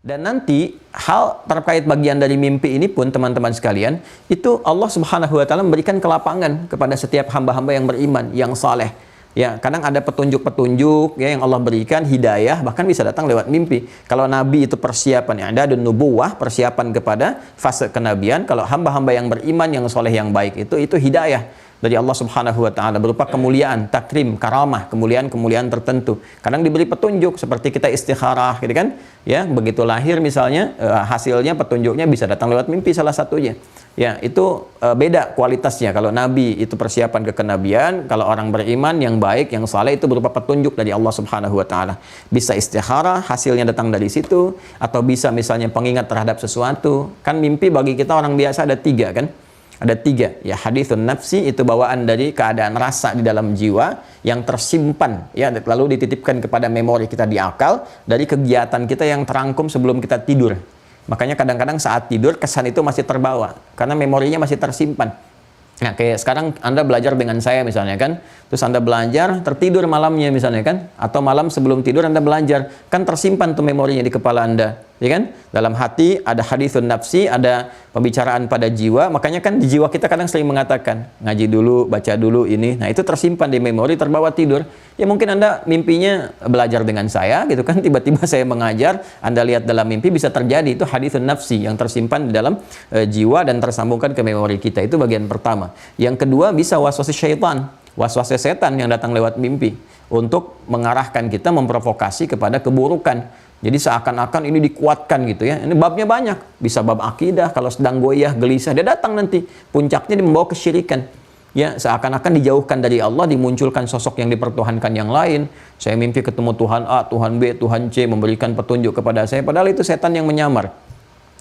Dan nanti hal terkait bagian dari mimpi ini pun teman-teman sekalian, itu Allah Subhanahu wa taala memberikan kelapangan kepada setiap hamba-hamba yang beriman, yang saleh. Ya, kadang ada petunjuk-petunjuk ya yang Allah berikan, hidayah bahkan bisa datang lewat mimpi. Kalau nabi itu persiapan yang ada nubuwah, persiapan kepada fase kenabian. Kalau hamba-hamba yang beriman, yang soleh, yang baik itu hidayah dari Allah Subhanahu wa taala berupa kemuliaan, takrim, karamah, kemuliaan-kemuliaan tertentu. Kadang diberi petunjuk seperti kita istikharah gitu kan. Ya, begitu lahir misalnya hasilnya petunjuknya bisa datang lewat mimpi salah satunya. Ya, itu beda kualitasnya. Kalau nabi itu persiapan ke kenabian, kalau orang beriman yang baik, yang saleh itu berupa petunjuk dari Allah Subhanahu wa taala. Bisa istikharah, hasilnya datang dari situ, atau bisa misalnya pengingat terhadap sesuatu. Kan mimpi bagi kita orang biasa ada 3 kan? Ada 3, ya hadithun nafsi itu bawaan dari keadaan rasa di dalam jiwa yang tersimpan, ya lalu dititipkan kepada memori kita di akal dari kegiatan kita yang terangkum sebelum kita tidur. Makanya kadang-kadang saat tidur kesan itu masih terbawa karena memorinya masih tersimpan. Nah, kayak sekarang Anda belajar dengan saya misalnya kan, terus Anda belajar tertidur malamnya misalnya kan, atau malam sebelum tidur Anda belajar, kan tersimpan tuh memorinya di kepala Anda, ya kan? Dalam hati ada hadithun nafsi, ada pembicaraan pada jiwa, makanya kan di jiwa kita kadang sering mengatakan, ngaji dulu, baca dulu ini, nah itu tersimpan di memori, terbawa tidur. Ya mungkin Anda mimpinya belajar dengan saya gitu kan, tiba-tiba saya mengajar, Anda lihat dalam mimpi bisa terjadi, itu hadithun nafsi yang tersimpan di dalam jiwa dan tersambungkan ke memori kita, itu bagian pertama. Yang kedua bisa waswasi syaitan, waswasi setan yang datang lewat mimpi untuk mengarahkan kita, memprovokasi kepada keburukan. Jadi seakan-akan ini dikuatkan gitu ya. Ini babnya banyak, bisa bab akidah, kalau sedang goyah, gelisah, dia datang nanti. Puncaknya dia membawa kesyirikan. Ya, seakan-akan dijauhkan dari Allah, dimunculkan sosok yang dipertuhankan yang lain. Saya mimpi ketemu Tuhan A, Tuhan B, Tuhan C memberikan petunjuk kepada saya, padahal itu setan yang menyamar.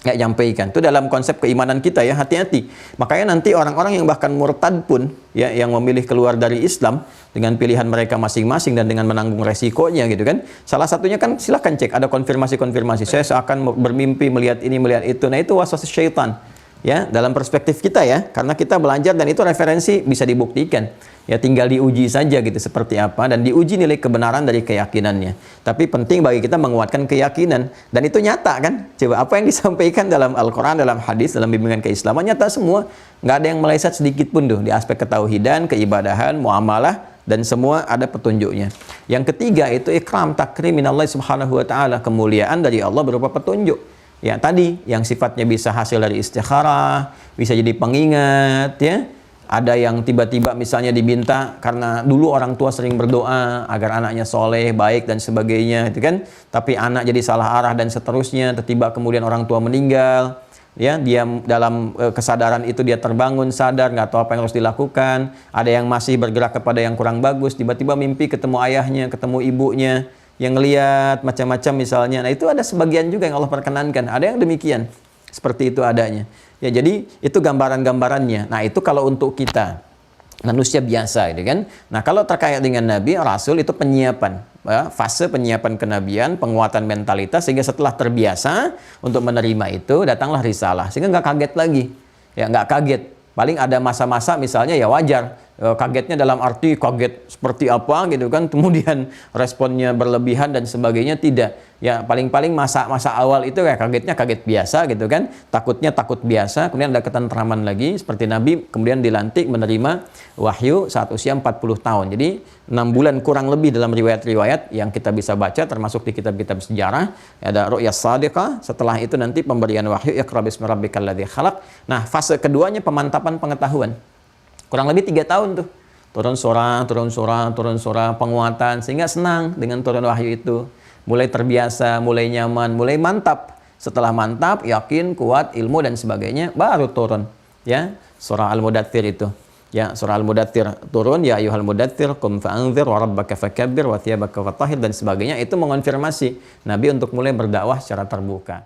Ya, nyampaikan. Itu dalam konsep keimanan kita ya, hati-hati. Makanya nanti orang-orang yang bahkan murtad pun ya, yang memilih keluar dari Islam dengan pilihan mereka masing-masing dan dengan menanggung resikonya gitu kan. Salah satunya kan silahkan cek, ada konfirmasi-konfirmasi. Saya seakan bermimpi melihat ini, melihat itu. Nah, itu waswas syaitan. Ya, dalam perspektif kita ya, karena kita belajar dan itu referensi bisa dibuktikan. Ya, tinggal diuji saja gitu seperti apa, dan diuji nilai kebenaran dari keyakinannya. Tapi penting bagi kita menguatkan keyakinan, dan itu nyata kan. Coba apa yang disampaikan dalam Al-Quran, dalam hadis, dalam bimbingan keislaman, nyata semua. Nggak ada yang meleset sedikit pun tuh di aspek ketauhidan, keibadahan, muamalah, dan semua ada petunjuknya. Yang ketiga itu ikram, takrim minallah subhanahu wa ta'ala, kemuliaan dari Allah berupa petunjuk. Ya, tadi yang sifatnya bisa hasil dari istikharah, bisa jadi pengingat ya. Ada yang tiba-tiba misalnya diminta karena dulu orang tua sering berdoa agar anaknya soleh, baik dan sebagainya itu kan. Tapi anak jadi salah arah dan seterusnya, tiba-tiba kemudian orang tua meninggal. Ya, dia dalam kesadaran itu dia terbangun, sadar, nggak tahu apa yang harus dilakukan. Ada yang masih bergerak kepada yang kurang bagus, tiba-tiba mimpi ketemu ayahnya, ketemu ibunya, yang ngelihat macam-macam misalnya. Nah, itu ada sebagian juga yang Allah perkenankan. Ada yang demikian. Seperti itu adanya. Ya, jadi itu gambaran-gambarannya. Nah, itu kalau untuk kita manusia biasa gitu kan. Nah, kalau terkait dengan Nabi, Rasul itu penyiapan. Ya, fase penyiapan kenabian, penguatan mentalitas, sehingga setelah terbiasa untuk menerima itu, datanglah risalah. Sehingga nggak kaget lagi. Ya, nggak kaget. Paling ada masa-masa misalnya ya wajar. Kagetnya dalam arti kaget seperti apa gitu kan, kemudian responnya berlebihan dan sebagainya, tidak. Ya, paling-paling masa-masa awal itu kayak kagetnya kaget biasa gitu kan, takutnya takut biasa, kemudian ada ketentraman lagi seperti Nabi kemudian dilantik menerima wahyu saat usia 40 tahun. Jadi 6 bulan kurang lebih dalam riwayat-riwayat yang kita bisa baca termasuk di kitab-kitab sejarah. Ada ru'yas shadiqah, setelah itu nanti pemberian wahyu iqra bismi rabbikal ladzi khalaq. Nah, fase keduanya pemantapan pengetahuan. Kurang lebih 3 tahun tuh. Turun surah, penguatan, sehingga senang dengan turun wahyu itu. Mulai terbiasa, mulai nyaman, mulai mantap. Setelah mantap, yakin, kuat, ilmu dan sebagainya, baru turun. Ya, surah Al-Mudaththir itu. Ya, surah Al-Mudaththir turun, ya ayyuhal mudaththir qum fa'anzir wa rabbaka fakabbir wa thiyabaka fatahhir dan sebagainya. Itu mengonfirmasi Nabi untuk mulai berdakwah secara terbuka.